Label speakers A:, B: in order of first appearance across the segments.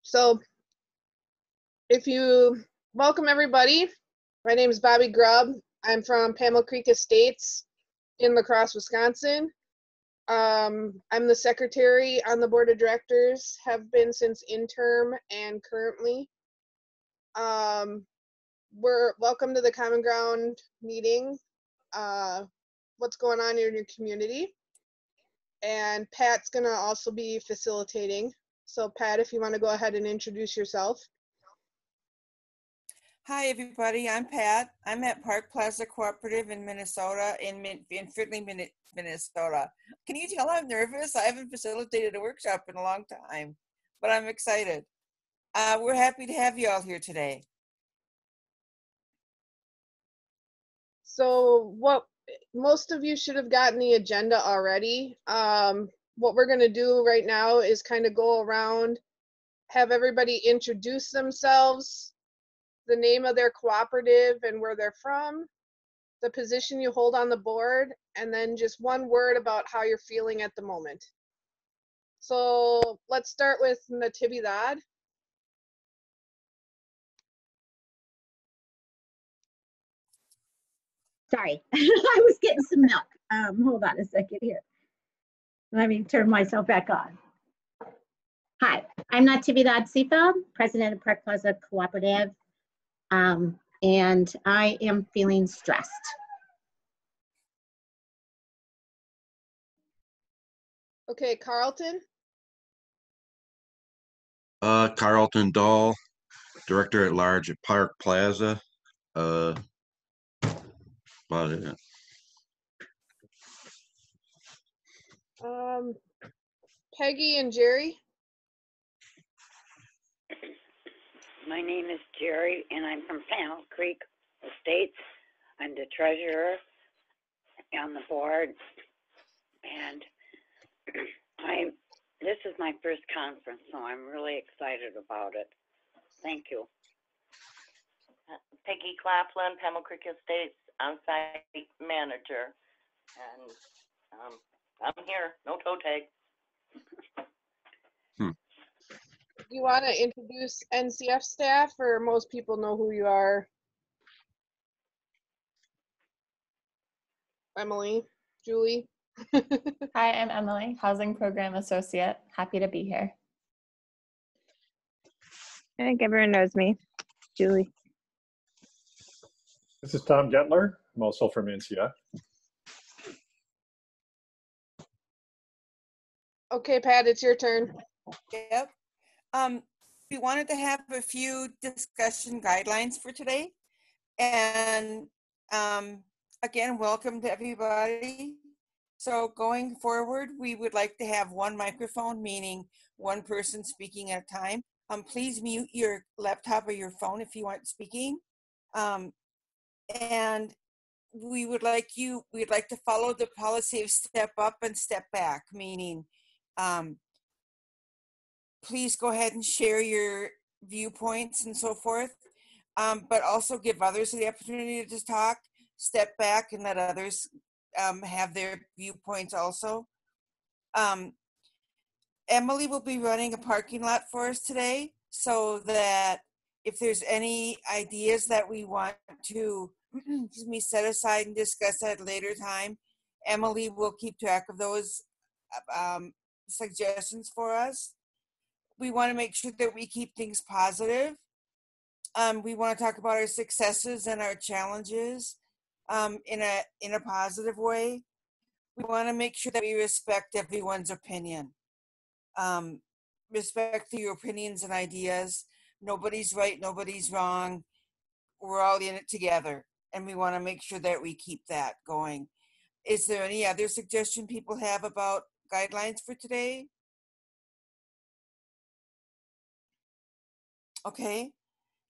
A: So welcome everybody. My name is Bobbie Grubb. I'm from Pammel Creek Estates in La Crosse, Wisconsin. I'm the secretary on the board of directors, have been since interim and currently. We're welcome to the Common Ground meeting. What's going on in your community? And Pat's gonna also be facilitating. So Pat, if you want to go ahead and introduce yourself.
B: Hi, everybody. I'm Pat. I'm at Park Plaza Cooperative in Minnesota, in Fridley, Minnesota. Can you tell I'm nervous? I haven't facilitated a workshop in a long time, but I'm excited. We're happy to have you all here today.
A: So most of you should have gotten the agenda already. What we're going to do right now is kind of go around, have everybody introduce themselves, the name of their cooperative and where they're from, the position you hold on the board, and then just one word about how you're feeling at the moment. So let's start with Natividad.
C: Sorry, I was getting some milk. Hold on a second here. Let me turn myself back on. Hi, I'm Natividad Seifeld, president of Park Plaza Cooperative, and I am feeling stressed.
A: Okay, Carlton.
D: Carlton Dahl, director at large at Park Plaza. About it.
A: Peggy and Jerry.
E: My name is Jerry, and I'm from Pammel Creek Estates. I'm the treasurer on the board, and this is my first conference, so I'm really excited about it. Thank you.
F: Peggy Claflin, Pammel Creek Estates, on-site manager, and I'm here, no toe tag.
A: You want to introduce NCF staff, or most people know who you are? Emily, Julie.
G: Hi, I'm Emily, Housing Program Associate. Happy to be here.
H: I think everyone knows me. Julie.
I: This is Tom Getler. I'm also from NCF.
A: Okay, Pat, it's your turn.
B: Yep. We wanted to have a few discussion guidelines for today. And again, welcome to everybody. So going forward, we would like to have one microphone, meaning one person speaking at a time. Please mute your laptop or your phone if you aren't speaking. And we'd like to follow the policy of step up and step back, meaning please go ahead and share your viewpoints and so forth, but also give others the opportunity to talk, step back and let others have their viewpoints also. Emily will be running a parking lot for us today, so that if there's any ideas that we want to set aside and discuss at a later time, Emily will keep track of those suggestions for us. We want to make sure that we keep things positive. We want to talk about our successes and our challenges in a positive way. We want to make sure that we respect everyone's opinion. Respect your opinions and ideas. Nobody's right, nobody's wrong. We're all in it together, and we want to make sure that we keep that going. Is there any other suggestion people have about guidelines for today? Okay.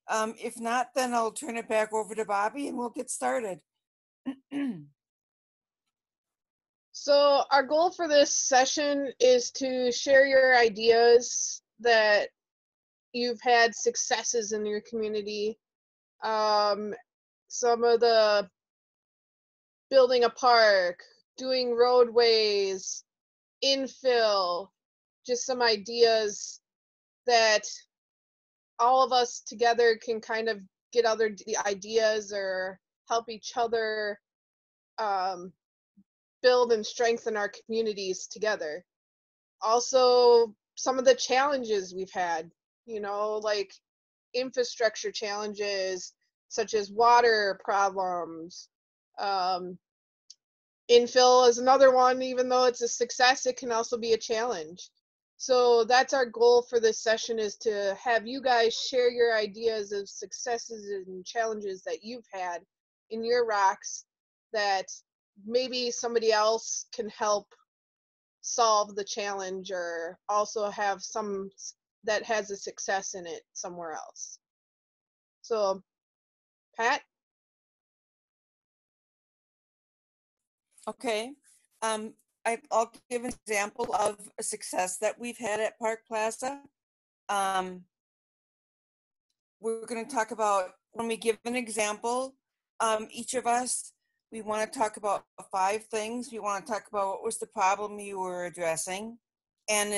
B: If not, then I'll turn it back over to Bobbie and we'll get started.
A: So our goal for this session is to share your ideas that you've had successes in your community. Some of the building a park, doing roadways, infill, just some ideas that all of us together can kind of get the ideas or help each other build and strengthen our communities together. Also, some of the challenges we've had, like infrastructure challenges such as water problems. Infill is another one. Even though it's a success, it can also be a challenge. So that's our goal for this session, is to have you guys share your ideas of successes and challenges that you've had in your rocks that maybe somebody else can help solve the challenge, or also have some that has a success in it somewhere else. So, Pat?
B: Okay. I'll give an example of a success that we've had at Park Plaza. We're going to talk about, when we give an example, each of us, we want to talk about 5 things. We want to talk about what was the problem you were addressing. And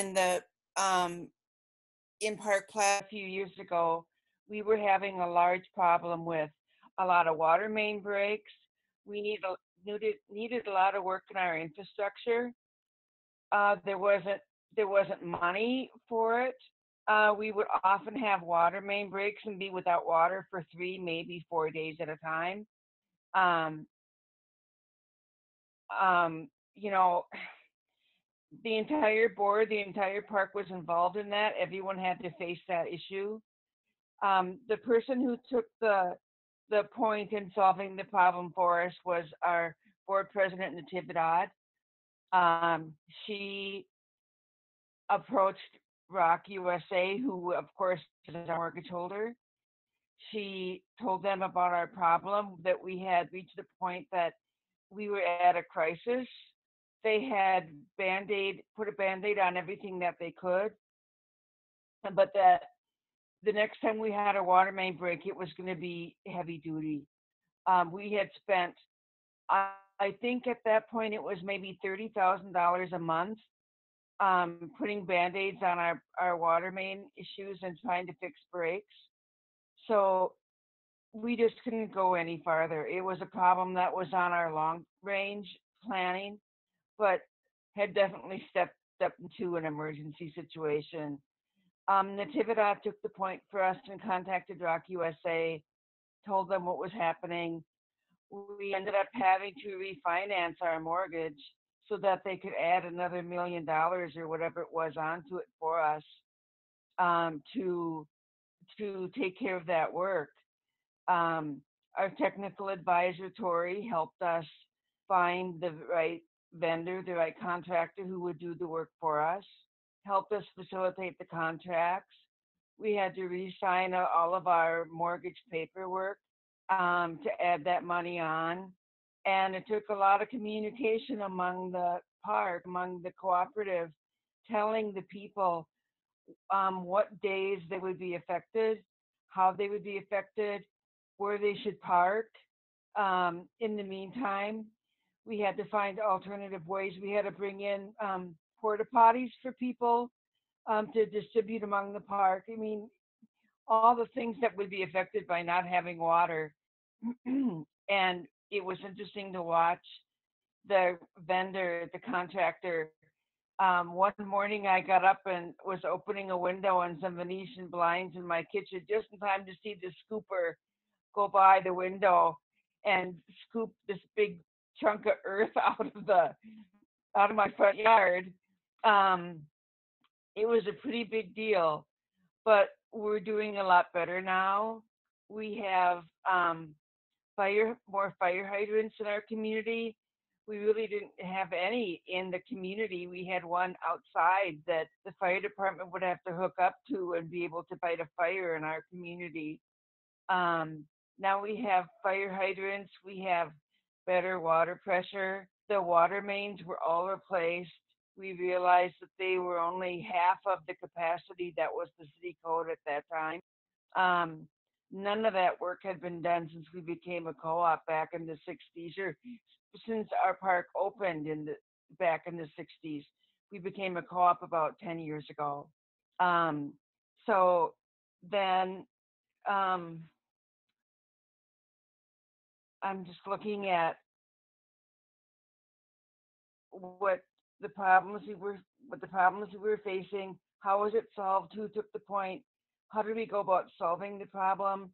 B: in Park Plaza a few years ago, we were having a large problem with a lot of water main breaks. We needed a lot of work in our infrastructure. There wasn't money for it. We would often have water main breaks and be without water for 3, maybe 4 days at a time. You know, the entire board, the entire park was involved in that. Everyone had to face that issue. The person who took the point in solving the problem for us was our board president, Natividad. She approached Rock USA, who of course is our mortgage holder. She told them about our problem, that we had reached the point that we were at a crisis. They had put a Band-Aid on everything that they could, but that the next time we had a water main break, it was going to be heavy duty. We had spent, I think at that point, it was maybe $30,000 a month putting Band-Aids on our water main issues and trying to fix breaks. So we just couldn't go any farther. It was a problem that was on our long range planning, but had definitely stepped into an emergency situation. Natividad took the point for us and contacted Rock USA, told them what was happening. We ended up having to refinance our mortgage so that they could add another $1 million or whatever it was onto it for us to take care of that work. Our technical advisor, Tori, helped us find the right vendor, the right contractor who would do the work for us, helped us facilitate the contracts. We had to re-sign all of our mortgage paperwork to add that money on. And it took a lot of communication among the park, among the cooperative, telling the people what days they would be affected, how they would be affected, where they should park. In the meantime, we had to find alternative ways. We had to bring in porta potties for people to distribute among the park. I mean, all the things that would be affected by not having water. And it was interesting to watch the vendor, the contractor. One morning I got up and was opening a window and some Venetian blinds in my kitchen just in time to see the scooper go by the window and scoop this big chunk of earth out of my front yard. It was a pretty big deal, but we're doing a lot better now. We have more fire hydrants in our community. We really didn't have any in the community. We had one outside that the fire department would have to hook up to and be able to fight a fire in our community. Now we have fire hydrants. We have better water pressure. The water mains were all replaced. We realized that they were only half of the capacity that was the city code at that time. None of that work had been done since we became a co-op back in the 60s, or since our park opened back in the 60s. We became a co-op about 10 years ago. So
J: then I'm just looking at what the problems we were facing. How was it solved? Who took the point? How did we go about solving the problem?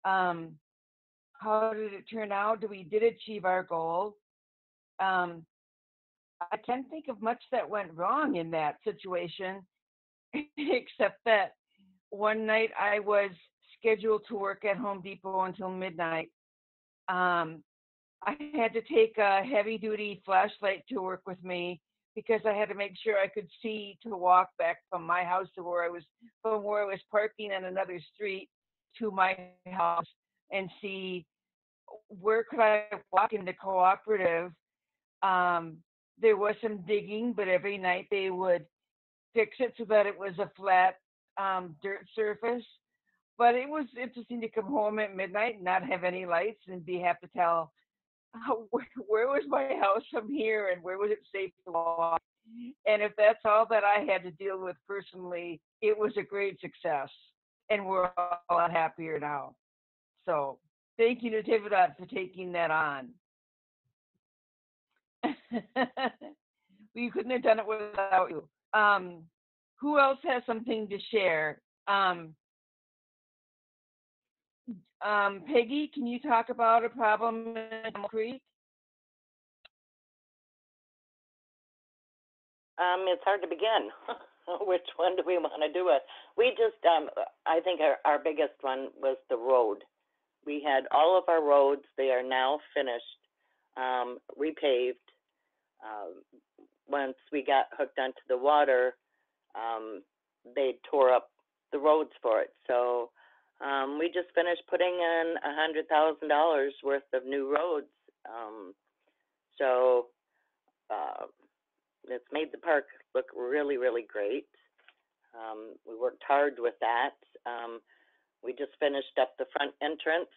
J: How did it turn out? Did achieve our goal? I can't think of much that went wrong in that situation, except that one night I was scheduled to work at Home Depot until midnight. I had to take a heavy-duty flashlight to work with me because I had to make sure I could see to walk back from my house to where I was parking on another street to my house and see where could I walk in the cooperative. There was some digging, but every night they would fix it so that it was a flat dirt surface. But it was interesting to come home at midnight and not have any lights and have to tell where was my house from here and where was it safe to walk. And if that's all that I had to deal with personally, it was a great success. And we're all a lot happier now. So thank you, Natividad, for taking that on. We couldn't have done it without you. Who else has something to share? Peggy, can you talk about a problem in Pammel Creek?
F: It's hard to begin. Which one do we want to do it? We just, I think our biggest one was the road. We had all of our roads. They are now finished, repaved. Once we got hooked onto the water, they tore up the roads for it. So we just finished putting in $100,000 worth of new roads. So it's made the park look really, really great. We worked hard with that. We just finished up the front entrance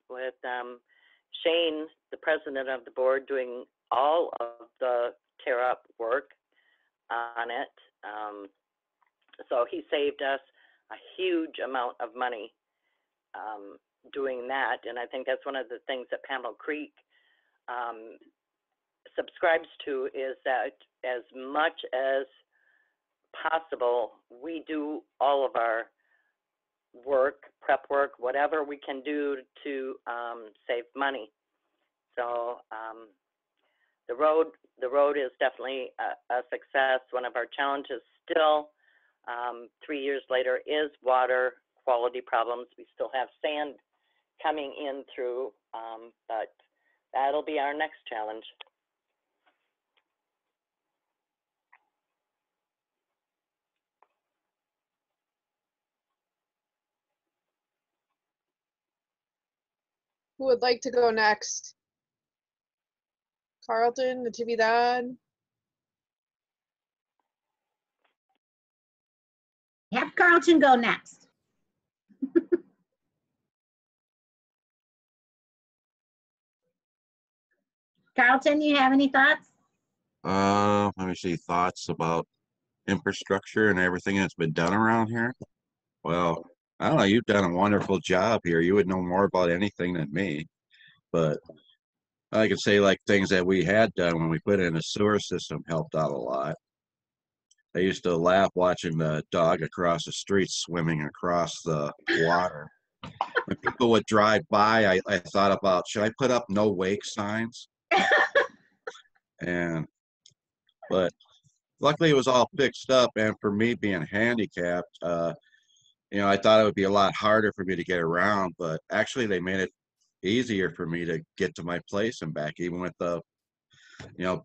F: with Shane, the president of the board, doing all of the tear up work on it. So he saved us a huge amount of money doing that. And I think that's one of the things that Pammel Creek subscribes to, is that as much as possible, we do all of our work, prep work, whatever we can do to save money. So the road is definitely a success. One of our challenges still, 3 years later, is water quality problems. We still have sand coming in through, but that'll be our next challenge.
A: Who would like to go next? Carlton, Natividad?
C: Have Carlton go next. Carlton, you have any thoughts?
D: Let me see, thoughts about infrastructure and everything that's been done around here. Well, I don't know, you've done a wonderful job here. You would know more about anything than me, but I could say like things that we had done when we put in a sewer system helped out a lot. I used to laugh watching the dog across the street swimming across the water. When people would drive by, I thought about, should I put up no wake signs? But luckily it was all fixed up, and for me being handicapped, I thought it would be a lot harder for me to get around, but actually they made it easier for me to get to my place and back, even with the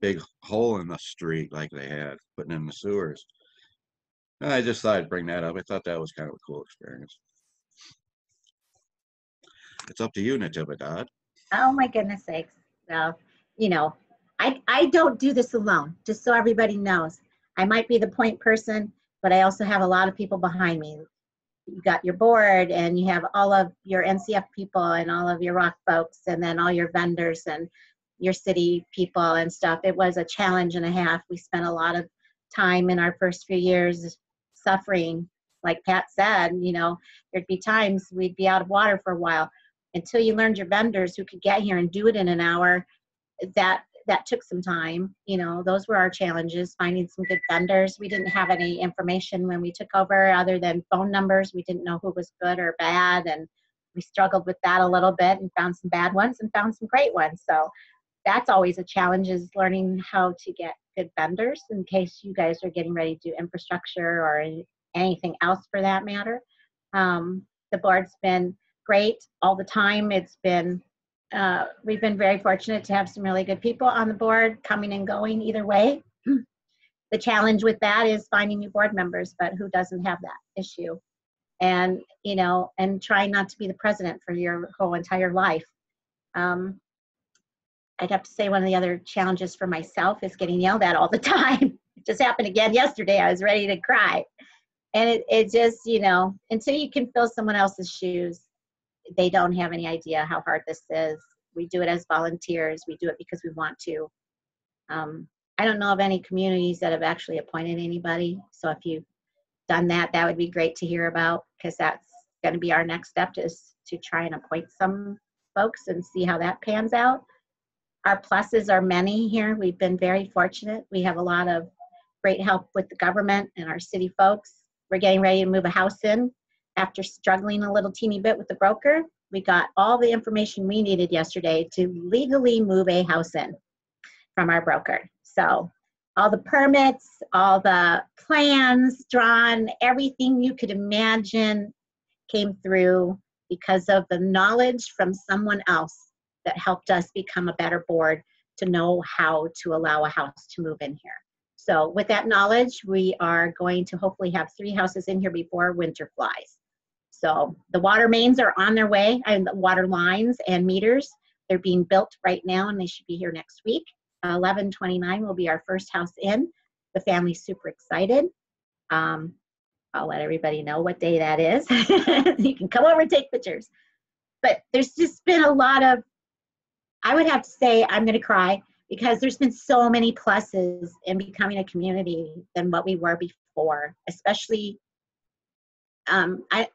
D: big hole in the street like they had putting in the sewers. And I just thought I'd bring that up. I thought that was kind of a cool experience. It's up to you, Natividad.
C: Oh my goodness sakes. Well, I don't do this alone, just so everybody knows. I might be the point person, but I also have a lot of people behind me. You got your board, and you have all of your NCF people and all of your rock folks, and then all your vendors and your city people and stuff. It was a challenge and a half. We spent a lot of time in our first few years suffering like Pat said, you know, there'd be times we'd be out of water for a while. Until you learned your vendors who could get here and do it in an hour, that took some time. You know, those were our challenges, finding some good vendors. We didn't have any information when we took over other than phone numbers. We didn't know who was good or bad, and we struggled with that a little bit and found some bad ones and found some great ones. So that's always a challenge, is learning how to get good vendors in case you guys are getting ready to do infrastructure or anything else for that matter. The board's been great all the time. It's been we've been very fortunate to have some really good people on the board coming and going either way. The challenge with that is finding new board members, but who doesn't have that issue? And, you know, and trying not to be the president for your whole entire life. I'd have to say one of the other challenges for myself is getting yelled at all the time. It just happened again yesterday. I was ready to cry. And it just, you know, until you can fill someone else's shoes, they don't have any idea how hard this is. We do it as volunteers. We do it because we want to. I don't know of any communities that have actually appointed anybody. So if you've done that, that would be great to hear about, because that's going to be our next step, is to try and appoint some folks and see how that pans out. Our pluses are many here. We've been very fortunate. We have a lot of great help with the government and our city folks. We're getting ready to move a house in. After struggling a little teeny bit with the broker, we got all the information we needed yesterday to legally move a house in from our broker. So all the permits, all the plans drawn, everything you could imagine came through because of the knowledge from someone else that helped us become a better board to know how to allow a house to move in here. So with that knowledge, we are going to hopefully have 3 houses in here before winter flies. So the water mains are on their way, and the water lines and meters, they're being built right now, and they should be here next week. 11/29 will be our first house in. The family's super excited. I'll let everybody know what day that is. You can come over and take pictures. But there's just been a lot of, I would have to say, I'm going to cry, because there's been so many pluses in becoming a community than what we were before, especially,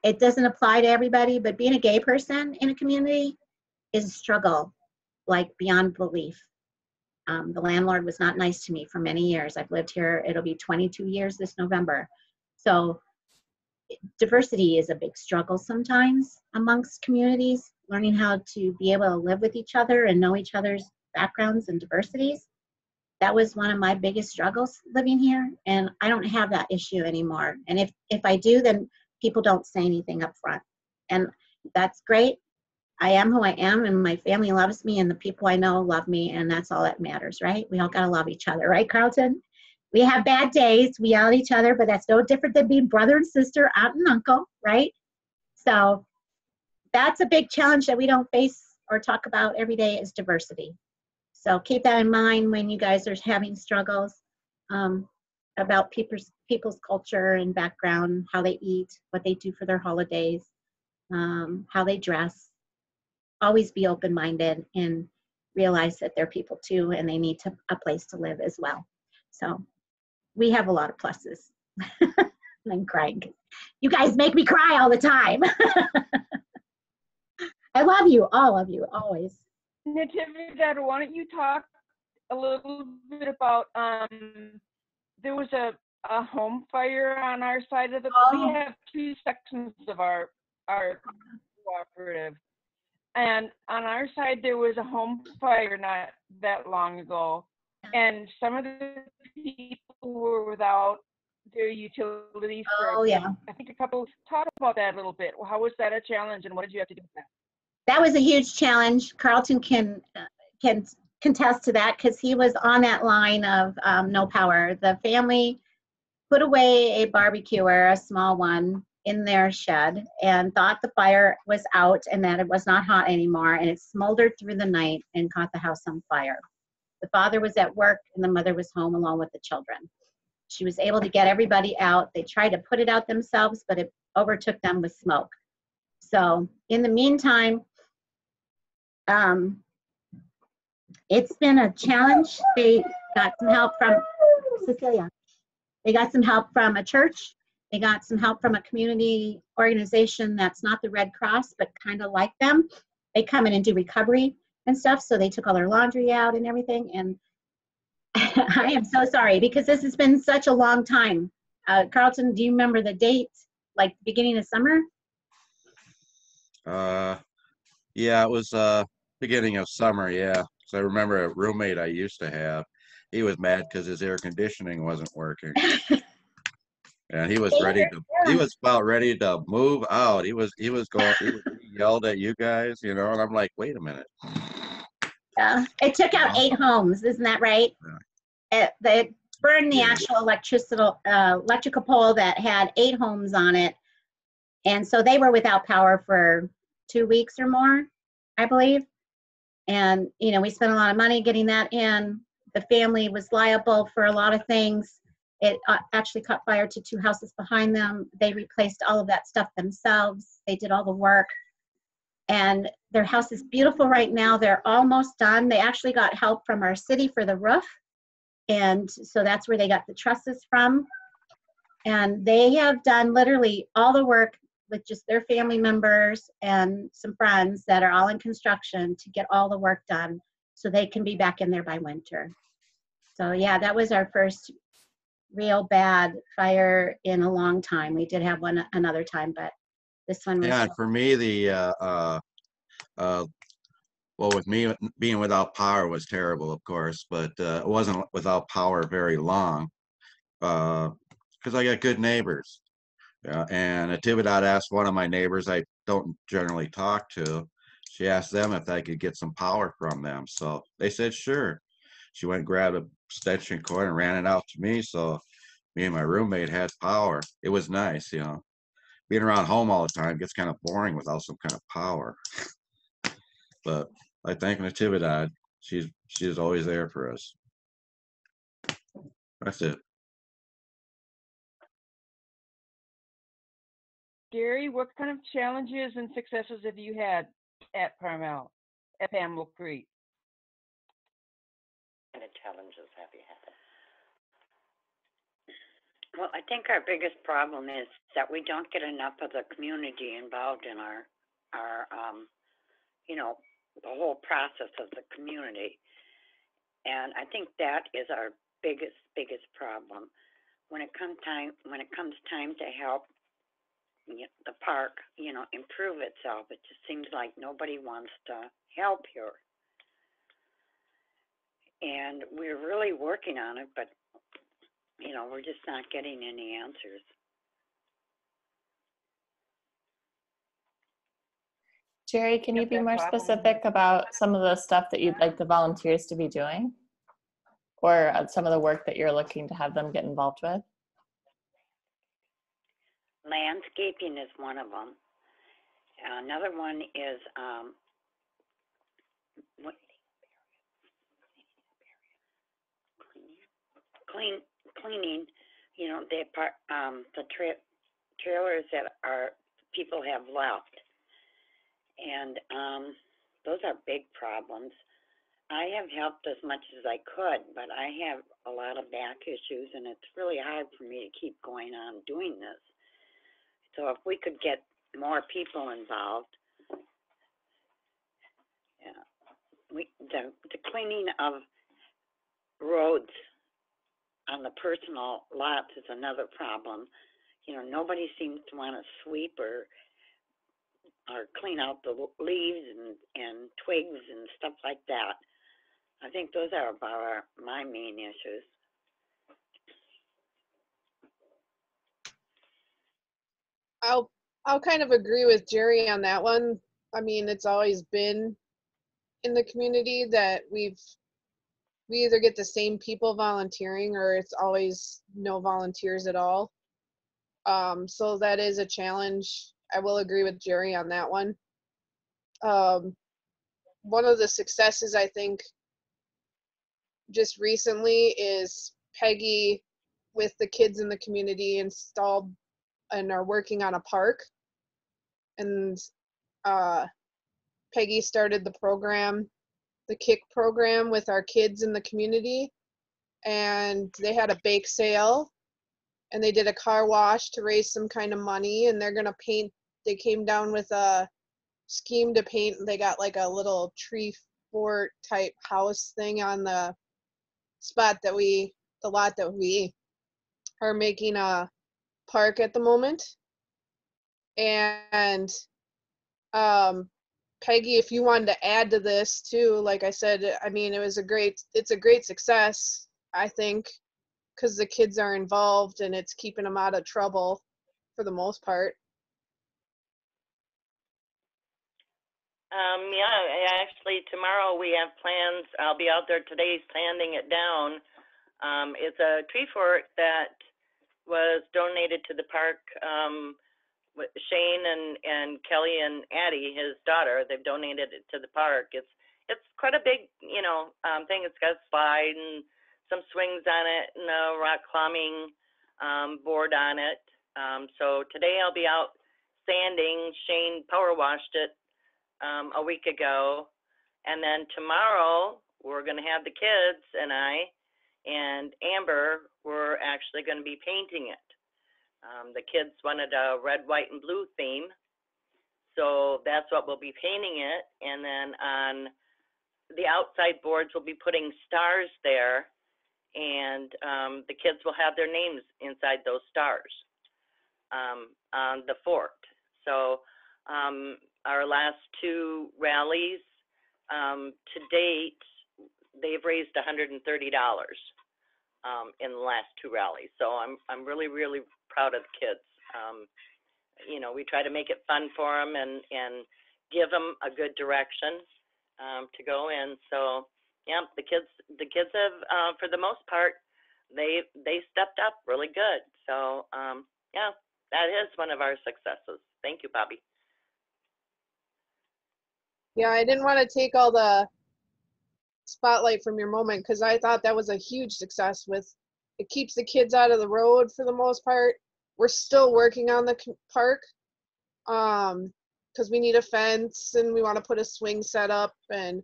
C: it doesn't apply to everybody, but being a gay person in a community is a struggle, like beyond belief. The landlord was not nice to me for many years. I've lived here, it'll be 22 years this November. So diversity is a big struggle sometimes amongst communities, learning how to be able to live with each other and know each other's backgrounds and diversities. That was one of my biggest struggles living here, and I don't have that issue anymore. And if I do, then people don't say anything up front. And that's great. I am who I am, and my family loves me, and the people I know love me, and that's all that matters, right? We all gotta love each other, right, Carlton? We have bad days, we yell at each other, but that's no different than being brother and sister, aunt and uncle, right? So that's a big challenge that we don't face or talk about every day, is diversity. So keep that in mind when you guys are having struggles about people's culture and background, how they eat, what they do for their holidays, how they dress. Always be open-minded and realize that they're people too, and they need a place to live as well. So we have a lot of pluses. I'm crying. You guys make me cry all the time. I love you, all of you, always.
J: Natividad, why don't you talk a little bit about, there was a home fire on our side of the, we have 2 sections of our cooperative. And on our side, there was a home fire not that long ago. And some of the people were without their utilities for, I think a couple, talk about that a little bit. How was that a challenge, and what did you have to do with that?
C: That was a huge challenge. Carlton can contest to that, because he was on that line of no power. The family put away a barbecuer, a small one, in their shed, and thought the fire was out and that it was not hot anymore, and it smoldered through the night and caught the house on fire. The father was at work and the mother was home alone with the children. She was able to get everybody out. They tried to put it out themselves, but it overtook them with smoke. So in the meantime, it's been a challenge. They got some help from Cecilia. They got some help from a church. They got some help from a community organization that's not the Red Cross, but kind of like them. They come in and do recovery and stuff. So they took all their laundry out and everything. And I am so sorry because this has been such a long time. Carlton, do you remember the date, like beginning of summer?
D: Yeah, it was beginning of summer, yeah. So I remember a roommate I used to have. He was mad because his air conditioning wasn't working. And he was about ready to move out. He yelled at you guys, you know, and I'm like, wait a minute.
C: Yeah, it took out 8 homes, isn't that right?
D: Yeah.
C: They burned the actual electrical pole that had 8 homes on it. And so they were without power for 2 weeks or more, I believe. And, you know, we spent a lot of money getting that in. The family was liable for a lot of things. It actually caught fire to 2 houses behind them. They replaced all of that stuff themselves. They did all the work. And their house is beautiful right now. They're almost done. They actually got help from our city for the roof. And so that's where they got the trusses from. And they have done literally all the work with just their family members and some friends that are all in construction to get all the work done so they can be back in there by winter. So yeah, that was our first real bad fire in a long time. We did have one another time, but this one was.
D: Yeah, for me, well, with me being without power was terrible, of course, but it wasn't without power very long because I got good neighbors. And Atividad asked one of my neighbors I don't generally talk to. She asked them if I could get some power from them. So they said, sure. She went and grabbed a extension cord and ran it out to me. So me and my roommate had power. It was nice, you know. Being around home all the time gets kind of boring without some kind of power. But I thank Natividad. She's always there for us. That's it.
J: Gary, what kind of challenges and successes have you had at Pammel, at Pammel Creek?
E: What kind of challenges have you had? Well, I think our biggest problem is that we don't get enough of the community involved in our you know, the whole process of the community. And I think that is our biggest problem. When it comes time to help the park, you know, improve itself, it just seems like nobody wants to help here. And we're really working on it, but you know, we're just not getting any answers.
G: Jerry, can you be more specific about some of the stuff that you'd like the volunteers to be doing? Or some of the work that you're looking to have them get involved with?
E: Landscaping is one of them. Another one is cleaning. You know, the trailers that our people have left, and those are big problems. I have helped as much as I could, but I have a lot of back issues, and it's really hard for me to keep going on doing this. So if we could get more people involved, the cleaning of roads on the personal lots is another problem. You know, nobody seems to want to sweep or clean out the leaves and twigs and stuff like that. I think those are about my main issues.
A: I'll kind of agree with Jerry on that one. I mean, it's always been in the community that we either get the same people volunteering or it's always no volunteers at all. So that is a challenge. I will agree with Jerry on that one. One of the successes I think just recently is Peggy with the kids in the community installed and are working on a park. And Peggy started the program, the KICK program with our kids in the community. And they had a bake sale and they did a car wash to raise some kind of money, and they're gonna paint. They came down with a scheme to paint. They got like a little tree fort type house thing on the spot that the lot that we are making a park at the moment. And Peggy, if you wanted to add to this too, like I said, I mean, it's a great success, I think, because the kids are involved and it's keeping them out of trouble for the most part.
F: Yeah, actually tomorrow we have plans. I'll be out there today sanding it down. It's a tree fort that was donated to the park. Shane and Kelly and Addie, his daughter, they've donated it to the park. It's quite a big, thing. It's got a slide and some swings on it and a rock climbing board on it. So today I'll be out sanding. Shane power washed it a week ago, and then tomorrow we're going to have the kids and I and Amber. We're actually going to be painting it. The kids wanted a red, white, and blue theme, so that's what we'll be painting it. And then on the outside boards, we'll be putting stars there, and the kids will have their names inside those stars on the fort. So our last two rallies to date, they've raised $130 in the last two rallies. So I'm really, really proud of the kids. We try to make it fun for them and give them a good direction to go in. So yeah, the kids have for the most part they stepped up really good. So yeah, that is one of our successes. Thank you, Bobbie.
A: Yeah, I didn't want to take all the spotlight from your moment because I thought that was a huge success. It keeps the kids out of the road for the most part. We're still working on the park because we need a fence and we want to put a swing set up, and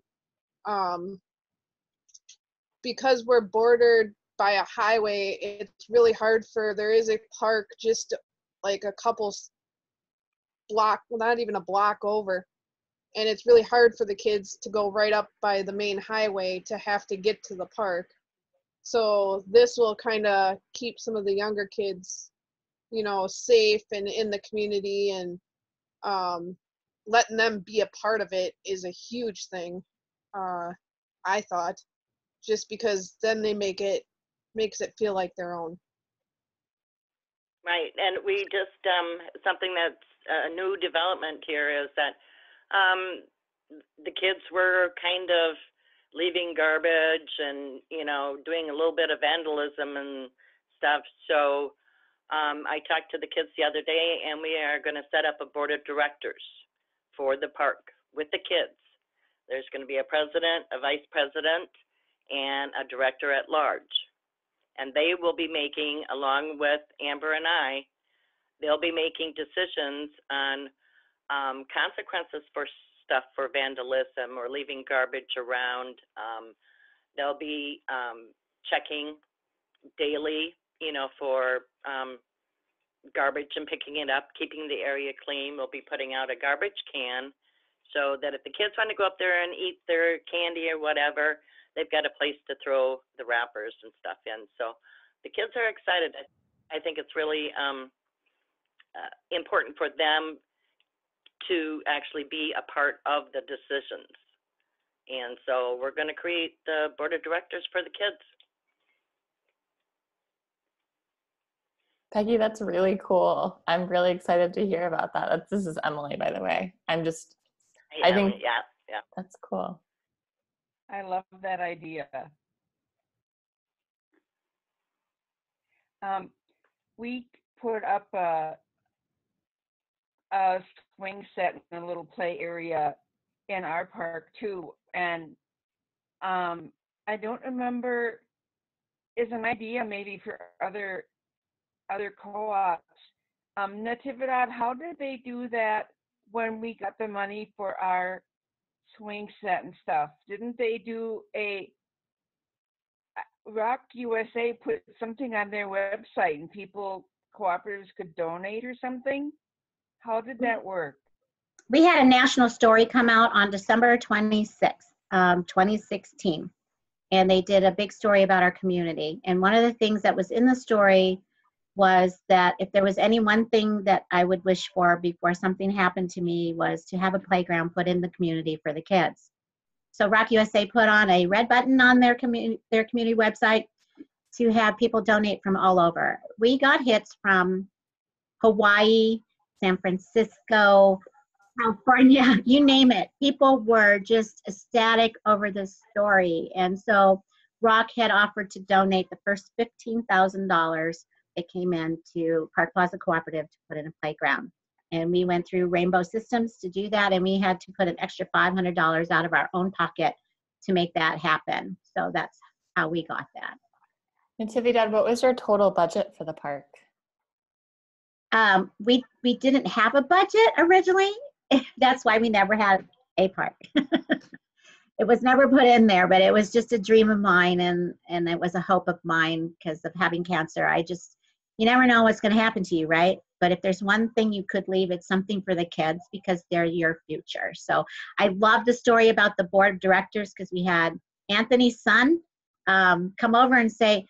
A: because we're bordered by a highway, it's really hard there is a park just like a couple block, well, not even a block over, and it's really hard for the kids to go right up by the main highway to have to get to the park. So this will kind of keep some of the younger kids, safe and in the community, and letting them be a part of it is a huge thing. I thought, just because then they makes it feel like their own.
F: Right, and we just something that's a new development here is that the kids were kind of leaving garbage and doing a little bit of vandalism and stuff. So I talked to the kids the other day, and we are going to set up a board of directors for the park with the kids. There's going to be a president, a vice president, and a director at large. And they will be making, along with Amber and I, they'll be making decisions on consequences for stuff for vandalism or leaving garbage around. They'll be checking daily, for garbage and picking it up, keeping the area clean. We'll be putting out a garbage can so that if the kids want to go up there and eat their candy or whatever, they've got a place to throw the wrappers and stuff in. So the kids are excited. I think it's really important for them to actually be a part of the decisions. And so we're going to create the board of directors for the kids.
G: Peggy, that's really cool. I'm really excited to hear about that. This is Emily, by the way. I think
F: yeah,
G: that's cool.
J: I love that idea. We put up a swing set in a little play area in our park too, and I don't remember, is an idea maybe for other co-ops. Natividad, how did they do that when we got the money for our swing set and stuff? Didn't they do Rock USA put something on their website and people, cooperatives could donate or something. How did that work?
C: We had a national story come out on December 26th, 2016. And they did a big story about our community. And one of the things that was in the story was that if there was any one thing that I would wish for before something happened to me was to have a playground put in the community for the kids. So Rock USA put on a red button on their community website to have people donate from all over. We got hits from Hawaii, San Francisco, California, you name it. People were just ecstatic over this story. And so Rock had offered to donate the first $15,000 that came in to Park Plaza Cooperative to put in a playground. And we went through Rainbow Systems to do that, and we had to put an extra $500 out of our own pocket to make that happen. So that's how we got that.
G: And Tividad, what was your total budget for the park?
C: We didn't have a budget originally. That's why we never had a park. It was never put in there, but it was just a dream of mine, and it was a hope of mine because of having cancer. You never know what's going to happen to you, right? But if there's one thing you could leave, it's something for the kids because they're your future. So I love the story about the board of directors because we had Anthony's son come over and say,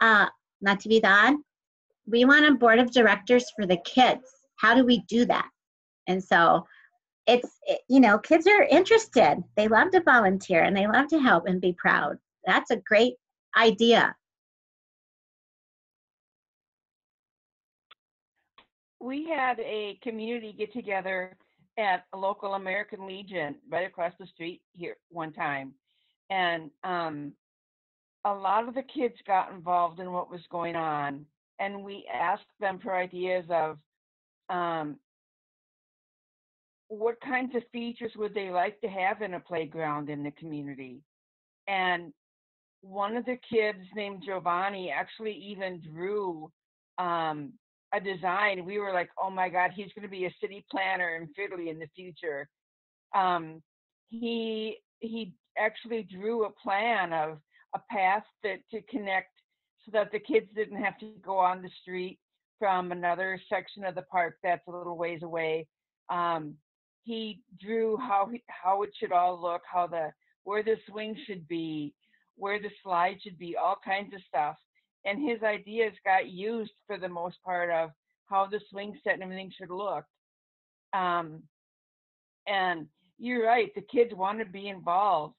C: Natividad, we want a board of directors for the kids. How do we do that? And so kids are interested. They love to volunteer and they love to help and be proud. That's a great idea.
J: We had a community get together at a local American Legion right across the street here one time. And a lot of the kids got involved in what was going on. And we asked them for ideas of what kinds of features would they like to have in a playground in the community. And one of the kids named Giovanni actually even drew a design. We were like, oh my God, he's going to be a city planner in Fiddly in the future. He actually drew a plan of a path to connect so that the kids didn't have to go on the street from another section of the park that's a little ways away. He drew how it should all look, where the swing should be, where the slide should be, all kinds of stuff. And his ideas got used for the most part of how the swing set and everything should look. And you're right, the kids want to be involved.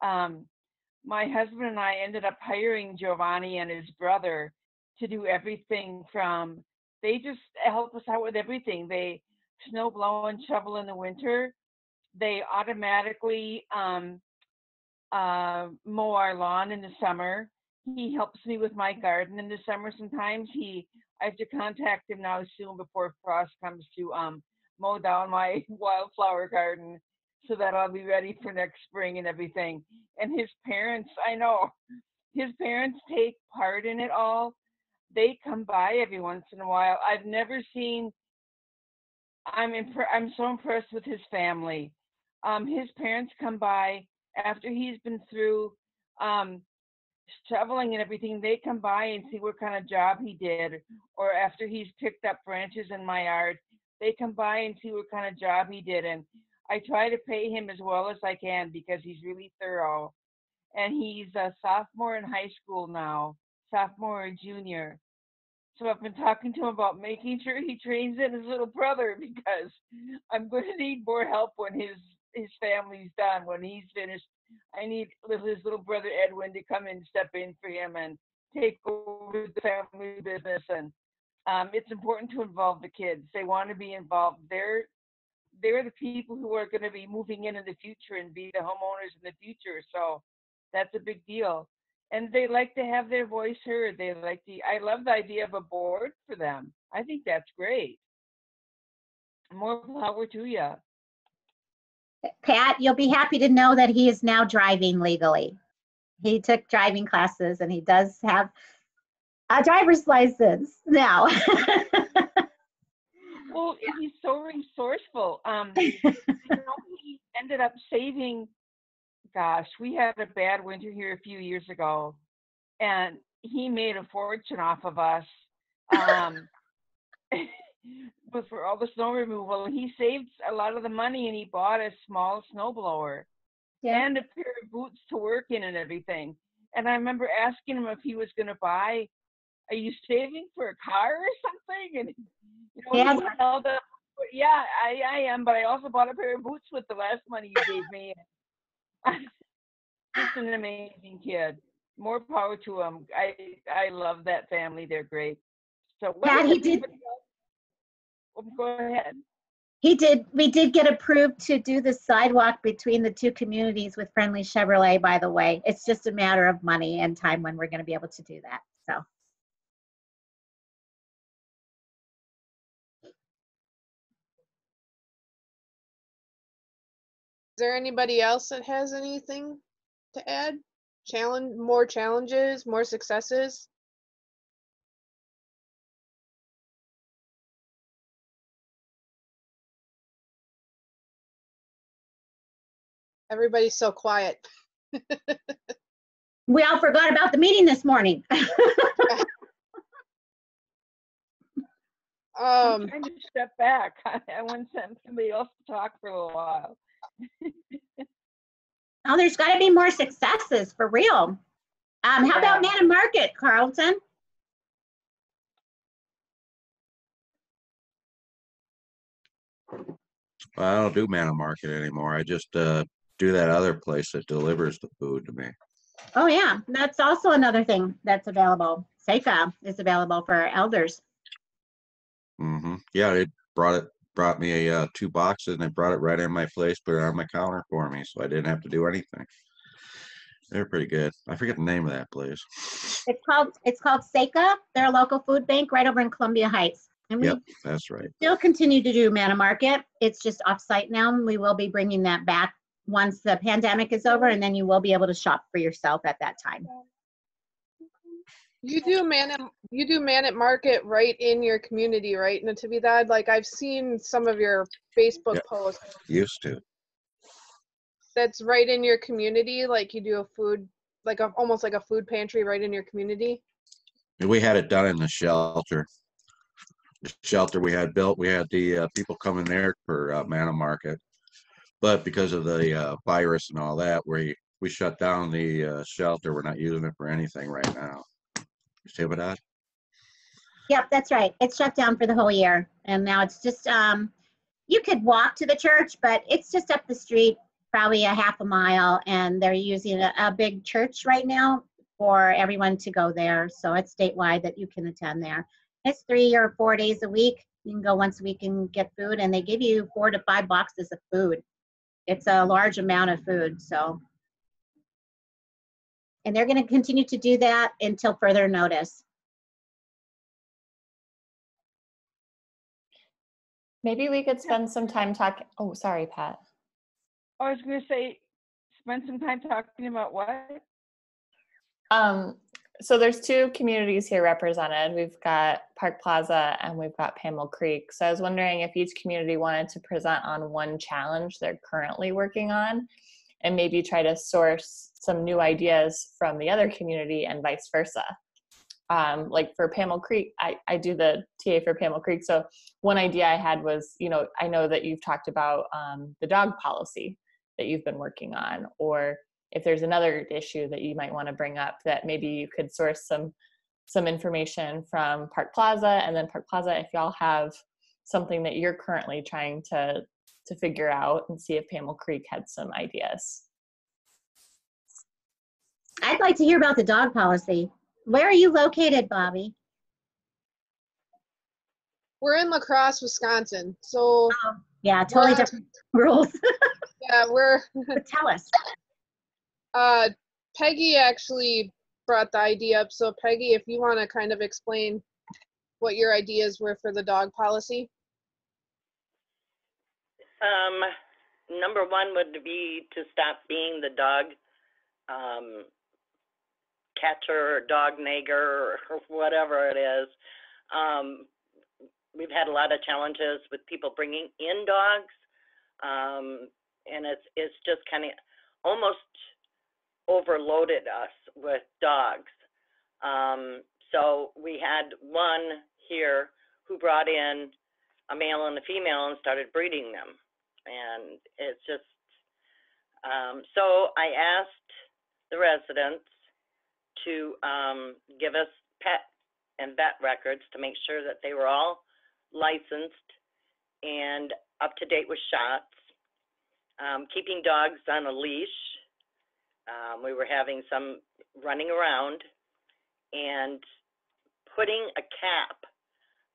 J: My husband and I ended up hiring Giovanni and his brother to do everything they just help us out with everything. They snow blow and shovel in the winter. They automatically mow our lawn in the summer. He helps me with my garden in the summer sometimes. I have to contact him now soon before frost comes to mow down my wildflower garden so that I'll be ready for next spring and everything. And his parents take part in it all. They come by every once in a while. I've never seen, I'm so impressed with his family. His parents come by after he's been through shoveling and everything. They come by and see what kind of job he did, or after he's picked up branches in my yard, they come by and see what kind of job he did. And I try to pay him as well as I can because he's really thorough. And he's a sophomore in high school now, sophomore or junior. So I've been talking to him about making sure he trains in his little brother because I'm going to need more help when his family's done. When he's finished, I need his little brother Edwin to come in, step in for him and take over the family business. And it's important to involve the kids. They want to be involved. They're the people who are going to be moving in the future and be the homeowners in the future. So that's a big deal. And they like to have their voice heard. I love the idea of a board for them. I think that's great. More power to you.
C: Pat, you'll be happy to know that he is now driving legally. He took driving classes and he does have a driver's license now.
J: Well, he's so resourceful. He ended up saving, gosh, we had a bad winter here a few years ago. and he made a fortune off of us. Um, but for all the snow removal, he saved a lot of the money, and he bought a small snowblower
C: Yeah.
J: and a pair of boots to work in and everything. And I remember asking him if he was going to buy, are you saving for a car or something? And
C: Yeah.
J: he held up, yeah, I am, but I also bought a pair of boots with the last money you gave me. Just an amazing kid. More power to him. I love that family. They're great. So what
C: Pat,
J: if
C: he did.
J: anybody else? Oh, go ahead.
C: He did. We did get approved to do the sidewalk between the two communities with Friendly Chevrolet, by the way. It's just a matter of money and time when we're going to be able to do that. So.
A: Is there anybody else that has anything to add? More challenges, more successes? Everybody's so quiet.
C: We all forgot about the meeting this morning.
J: I'm trying to step back. I want somebody else to talk for a little while.
C: Oh, there's got to be more successes for real. How about Man and Market, Carlton?
D: Well, I don't do Man and Market anymore. I just do that other place that delivers the food to me.
C: Oh yeah, that's also another thing that's available. Seika is available for elders.
D: Mm-hmm. Yeah, they brought me 2 boxes, and they brought it right in my place, put it on my counter for me, so I didn't have to do anything. They're pretty good. I forget the name of that place.
C: It's called Seika. They're a local food bank right over in Columbia Heights. And we
D: That's right.
C: still continue to do Man and Market. It's just off-site now. We will be bringing that back once the pandemic is over, and then you will be able to shop for yourself at that time.
A: You do Man at Market right in your community, right, Natividad? Like I've seen some of your Facebook posts.
D: Used to.
A: That's right in your community, like you do a food, like almost like a food pantry right in your community.
D: We had it done in the shelter. The shelter we had built, we had the people coming there for Man and Market, but because of the virus and all that, we shut down the shelter. We're not using it for anything right now. You see what that?
C: Yep, that's right. It's shut down for the whole year, and now it's just you could walk to the church, but it's just up the street, probably a half a mile, and they're using a big church right now for everyone to go there. So it's statewide that you can attend there. It's 3 or 4 days a week. You can go once a week and get food, and they give you 4 to 5 boxes of food. It's a large amount of food, so. And they're going to continue to do that until further notice.
G: Maybe we could spend some time talking. Oh, sorry, Pat.
J: I was going to say, spend some time talking about what?
G: So there's 2 communities here represented. We've got Park Plaza and we've got Pammel Creek. So I was wondering if each community wanted to present on one challenge they're currently working on, and maybe try to source some new ideas from the other community and vice versa. Like for Pammel Creek, I do the TA for Pammel Creek. So one idea I had was, I know that you've talked about the dog policy that you've been working on, or if there's another issue that you might want to bring up, that maybe you could source some information from Park Plaza, and then Park Plaza, if y'all have something that you're currently trying to figure out, and see if Pammel Creek had some ideas.
C: I'd like to hear about the dog policy. Where are you located, Bobbie?
A: We're in La Crosse, Wisconsin. So
C: yeah, totally different rules.
A: Yeah,
C: but tell us.
A: Peggy actually brought the idea up. So Peggy, if you want to kind of explain what your ideas were for the dog policy.
F: Number 1 would be to stop being the dog catcher or dog nagger or whatever it is. We've had a lot of challenges with people bringing in dogs, and it's just kind of almost overloaded us with dogs. So we had one here who brought in a male and a female and started breeding them. And it's just, so I asked the residents to give us pet and vet records to make sure that they were all licensed and up to date with shots. Keeping dogs on a leash. We were having some running around, and putting a cap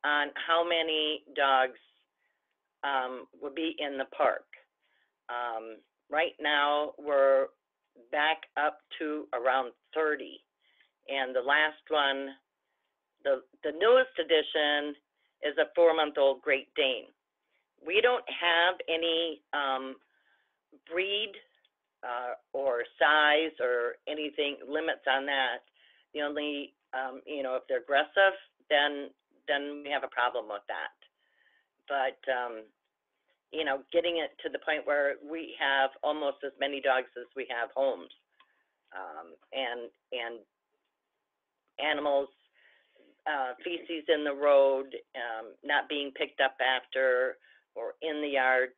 F: on how many dogs would be in the park. Right now, we're back up to around 30. And the last one, the newest addition is a 4-month-old Great Dane. We don't have any breed or size or anything limits on that. The only, you know, if they're aggressive, then we have a problem with that. But you know, getting it to the point where we have almost as many dogs as we have homes, and animals, feces in the road, not being picked up after or in the yards.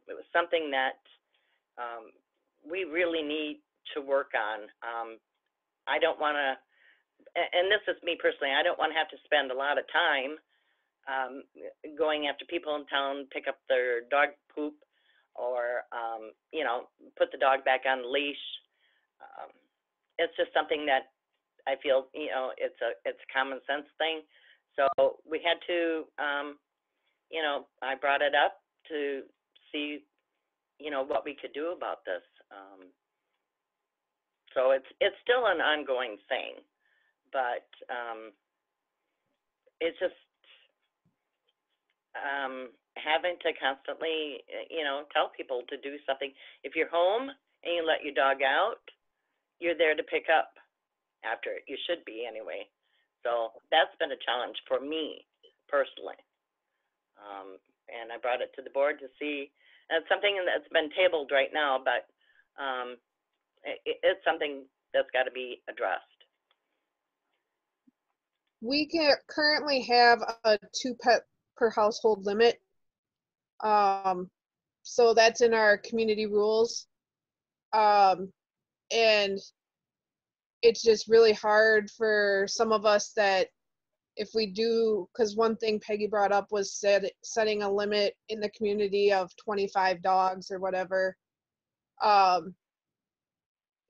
F: It was something that we really need to work on. I don't want to, and this is me personally, I don't want to have to spend a lot of time going after people in town, pick up their dog poop, or you know, put the dog back on the leash. It's just something that I feel, you know, it's a common sense thing. So we had to, you know, I brought it up to see, you know, what we could do about this. So it's still an ongoing thing, but it's just having to constantly, you know, tell people to do something. If you're home and you let your dog out, you're there to pick up after it. You should be anyway. So that's been a challenge for me personally. And I brought it to the board to see. And it's something that's been tabled right now, but it's something that's got to be addressed.
A: We can currently have a 2 pet per household limit. So that's in our community rules. And it's just really hard for some of us that if we do, because one thing Peggy brought up was setting a limit in the community of 25 dogs or whatever.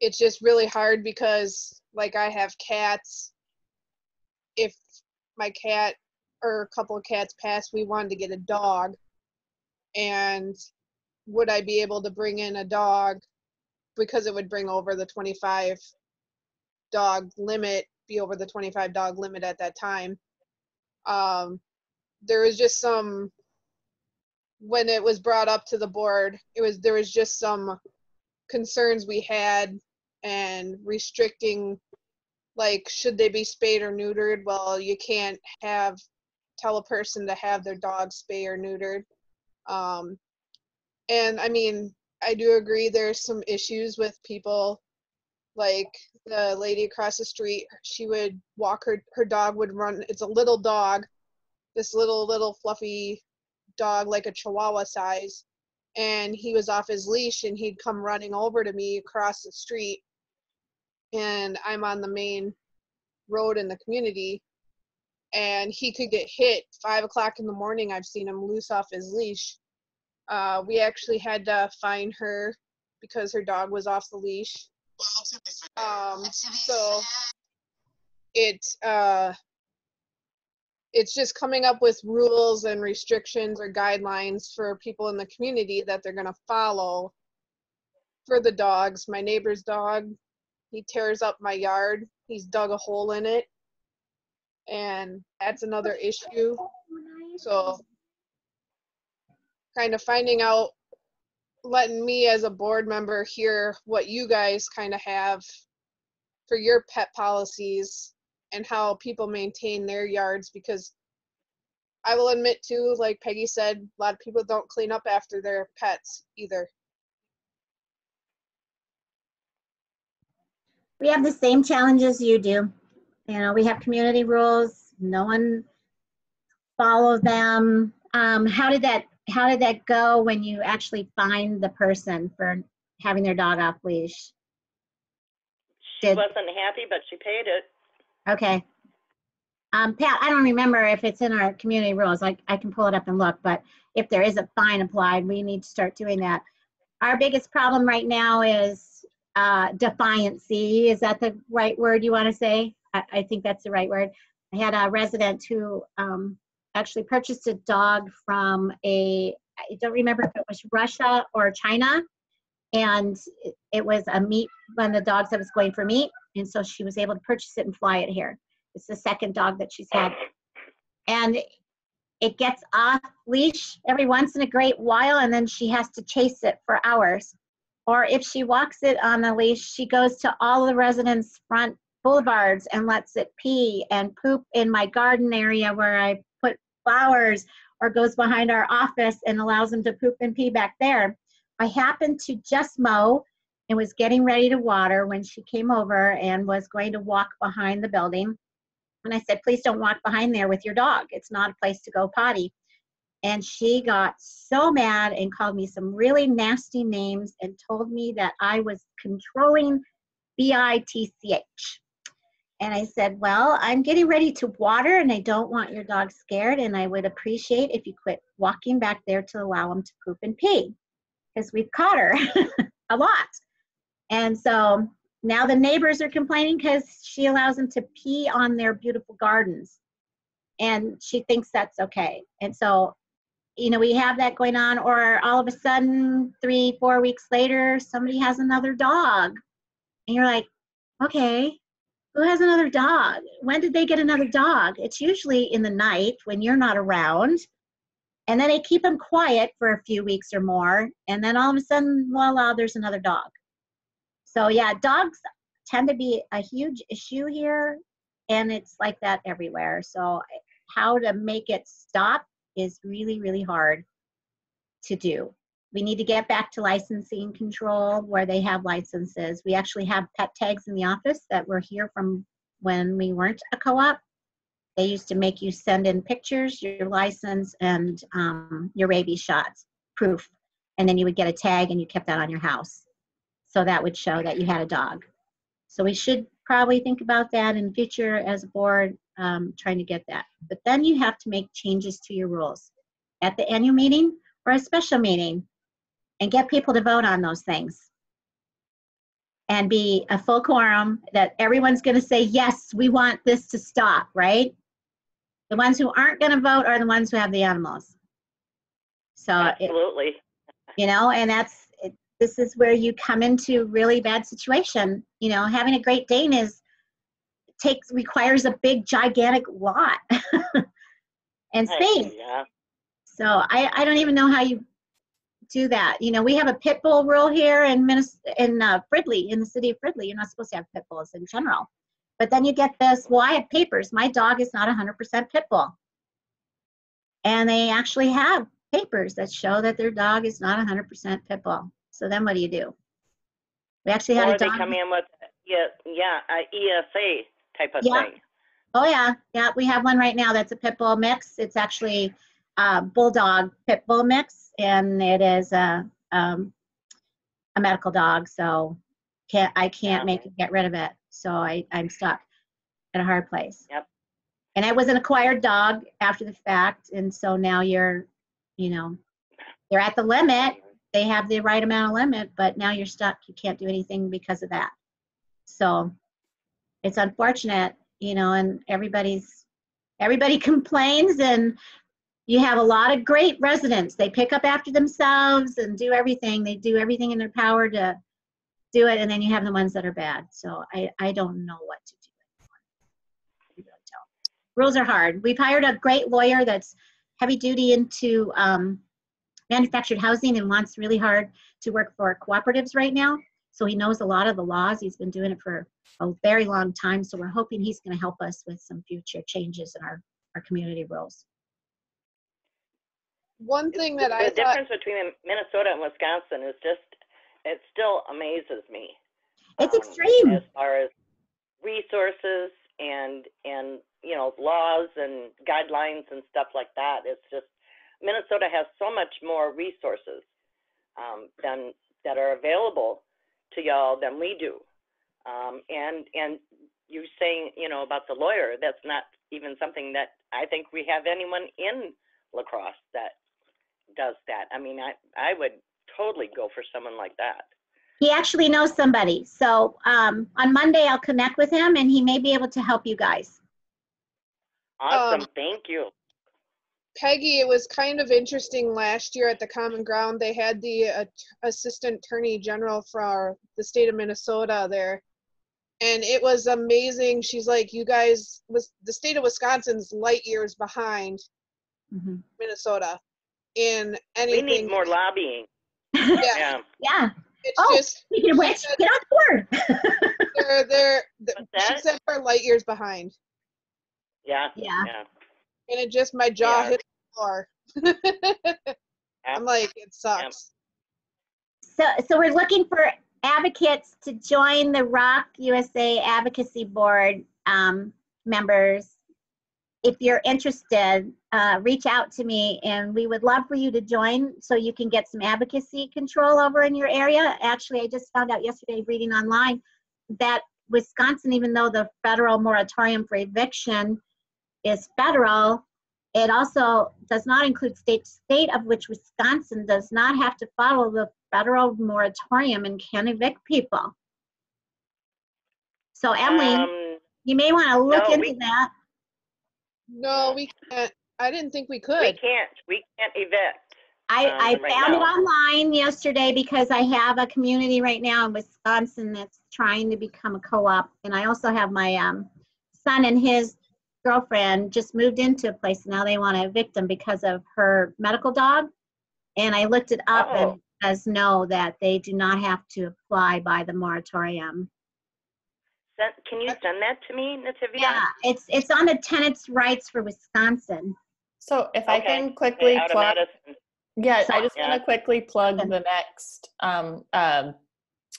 A: It's just really hard because, like, I have cats. If my cat or a couple of cats passed, we wanted to get a dog. And would I be able to bring in a dog, because it would bring over the 25 dog limit, be over the 25 dog limit at that time. There was just some, when it was brought up to the board, there was just some concerns we had and restricting, like, should they be spayed or neutered? Well, you can't tell a person to have their dog spayed or neutered. And I mean, I do agree there's some issues with people, like the lady across the street, she would walk her dog would run, it's a little dog, this little fluffy dog, like a Chihuahua size, and he was off his leash and he'd come running over to me across the street, and I'm on the main road in the community, and he could get hit 5 o'clock in the morning. I've seen him loose off his leash. We actually had to fine her because her dog was off the leash. So it's just coming up with rules and restrictions or guidelines for people in the community that they're going to follow for the dogs. My neighbor's dog, he tears up my yard. He's dug a hole in it, and that's another issue. So kind of finding out, letting me as a board member hear what you guys kind of have for your pet policies and how people maintain their yards, because I will admit too, like Peggy said, a lot of people don't clean up after their pets either.
C: We have the same challenges you do. You know, we have community rules. No one follows them. How did that go when you actually fined the person for having their dog off leash?
F: She wasn't happy, but she paid it.
C: Okay. Pat, I don't remember if it's in our community rules. I can pull it up and look, but if there is a fine applied, we need to start doing that. Our biggest problem right now is defiancy. Is that the right word you want to say? I think that's the right word. I had a resident who actually purchased a dog from I don't remember if it was Russia or China, and it was one of the dogs that was going for meat, and so she was able to purchase it and fly it here. It's the second dog that she's had, and it gets off leash every once in a great while, and then she has to chase it for hours. Or if she walks it on the leash, she goes to all the residents' front boulevards and lets it pee and poop in my garden area where I put flowers, or goes behind our office and allows them to poop and pee back there. I happened to just mow and was getting ready to water when she came over and was going to walk behind the building. And I said, please don't walk behind there with your dog. It's not a place to go potty. And she got so mad and called me some really nasty names and told me that I was controlling BITCH. And I said, well, I'm getting ready to water and I don't want your dog scared, and I would appreciate if you quit walking back there to allow him to poop and pee, because we've caught her a lot. And so now the neighbors are complaining because she allows them to pee on their beautiful gardens, and she thinks that's okay. And so, you know, we have that going on, or all of a sudden 3-4 weeks later, somebody has another dog. And you're like, okay, who has another dog? When did they get another dog? It's usually in the night when you're not around. And then they keep them quiet for a few weeks or more. And then all of a sudden, voila, there's another dog. So yeah, dogs tend to be a huge issue here. And it's like that everywhere. So how to make it stop is really, really hard to do. We need to get back to licensing control where they have licenses. We actually have pet tags in the office that were here from when we weren't a co-op. They used to make you send in pictures, your license, and your rabies shots, proof. And then you would get a tag and you kept that on your house. So that would show that you had a dog. So we should probably think about that in the future as a board, trying to get that. But then you have to make changes to your rules at the annual meeting or a special meeting and get people to vote on those things. And be a full quorum that everyone's going to say, yes, we want this to stop, right? The ones who aren't going to vote are the ones who have the animals. So,
F: absolutely.
C: You know, and this is where you come into really bad situation. You know, having a Great Dane requires a big, gigantic lot and space.
F: Yeah.
C: So I don't even know how you do that. You know, we have a pit bull rule here in Fridley, in the city of Fridley. You're not supposed to have pit bulls in general. But then you get this, well, I have papers. My dog is not 100% pit bull. And they actually have papers that show that their dog is not 100% pit bull. So then what do you do? We actually had a dog.
F: Or they come in with, an ESA type of thing.
C: Oh, yeah. Yeah, we have one right now that's a pit bull mix. It's actually bulldog pit bull mix, and it is a medical dog, so I can't make it get rid of it. So I'm stuck at a hard place.
F: Yep.
C: And it was an acquired dog after the fact, and so now you're at the limit. They have the right amount of limit, but now you're stuck. You can't do anything because of that. So it's unfortunate, and everybody complains, and you have a lot of great residents. They pick up after themselves and do everything. They do everything in their power to do it, and then you have the ones that are bad. So I don't know what to do anymore. I really don't. Rules are hard. We've hired a great lawyer that's heavy duty into manufactured housing and wants really hard to work for cooperatives right now. So he knows a lot of the laws. He's been doing it for a very long time. So we're hoping he's going to help us with some future changes in our community rules.
A: One thing that
F: the difference between Minnesota and Wisconsin is just, it still amazes me.
C: It's extreme.
F: As far as resources, and you know, laws and guidelines and stuff like that. It's just Minnesota has so much more resources than that are available to y'all than we do. And you saying, you know, about the lawyer, that's not even something that I think we have anyone in La Crosse that does that. I mean, I would totally go for someone like that.
C: He actually knows somebody. So on Monday, I'll connect with him and he may be able to help you guys.
F: Awesome, thank you.
A: Peggy, it was kind of interesting last year at the Common Ground. They had the Assistant Attorney General for the state of Minnesota there. And it was amazing. She's like, you guys, the state of Wisconsin's light years behind Minnesota in anything.
F: We need more lobbying.
A: Yeah.
C: Yeah.
A: It's just,
C: speaking of which, get on board.
A: she said we're light years behind.
F: Yeah.
C: Yeah.
A: And it just, my jaw hit the floor. I'm like, it sucks.
C: So we're looking for advocates to join the ROC USA Advocacy Board members. If you're interested, reach out to me and we would love for you to join so you can get some advocacy control over in your area. Actually, I just found out yesterday reading online that Wisconsin, even though the federal moratorium for eviction is federal, it also does not include state of which Wisconsin does not have to follow the federal moratorium and can evict people. So Emily, you may want to look into that.
A: No, we can't. I didn't think we could.
F: We can't evict.
C: I
F: right
C: found it
F: now.
C: online yesterday because I have a community right now in Wisconsin that's trying to become a co-op. And I also have my son and his girlfriend just moved into a place. Now they want to evict them because of her medical dog. And I looked it up and it does know that they do not have to apply by the moratorium.
F: Can you send that to me, Nativia?
C: Yeah, it's on the tenants' rights for Wisconsin.
G: So if I can quickly plug, I just want to quickly plug the next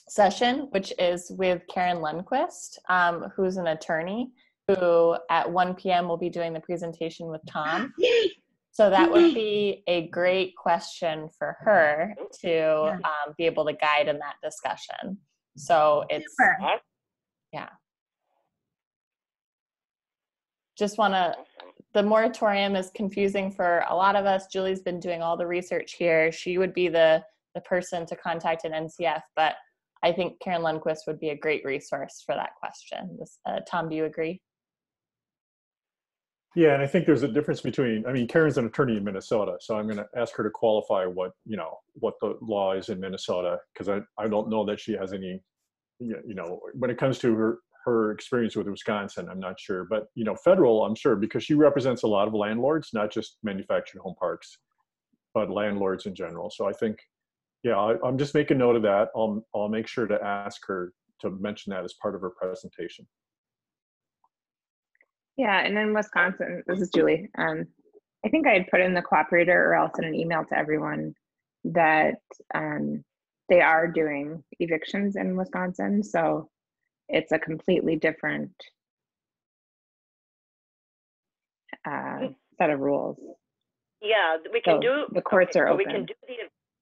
G: session, which is with Karen Lundquist, who's an attorney, who at 1 p.m. will be doing the presentation with Tom. So that would be a great question for her to be able to guide in that discussion. So it's, yeah. Just want to, the moratorium is confusing for a lot of us. Julie's been doing all the research here. She would be the person to contact an NCF, but I think Karen Lundquist would be a great resource for that question. Tom, do you agree?
I: Yeah, and I think there's a difference between, I mean, Karen's an attorney in Minnesota, so I'm going to ask her to qualify what the law is in Minnesota, because I don't know that she has any, when it comes to her experience with Wisconsin, I'm not sure. But, federal, I'm sure, because she represents a lot of landlords, not just manufactured home parks, but landlords in general. So I think, I'm just making note of that. I'll make sure to ask her to mention that as part of her presentation.
H: Yeah, and in Wisconsin, this is Julie. I think I had put in the cooperator or else in an email to everyone that they are doing evictions in Wisconsin. So it's a completely different set of rules.
F: Yeah, we can do.
H: The courts are open.
F: We can do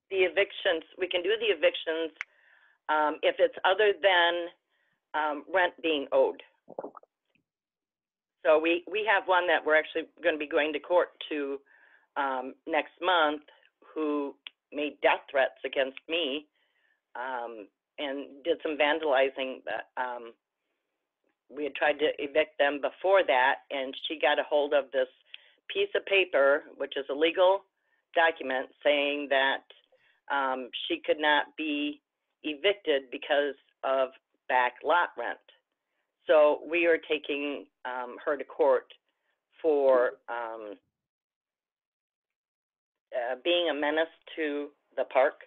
F: the evictions. We can do the evictions if it's other than rent being owed. So we have one that we're actually going to be going to court to next month, who made death threats against me and did some vandalizing. We had tried to evict them before that, and she got a hold of this piece of paper, which is a legal document, saying that she could not be evicted because of back lot rent. So we are taking her to court for being a menace to the park.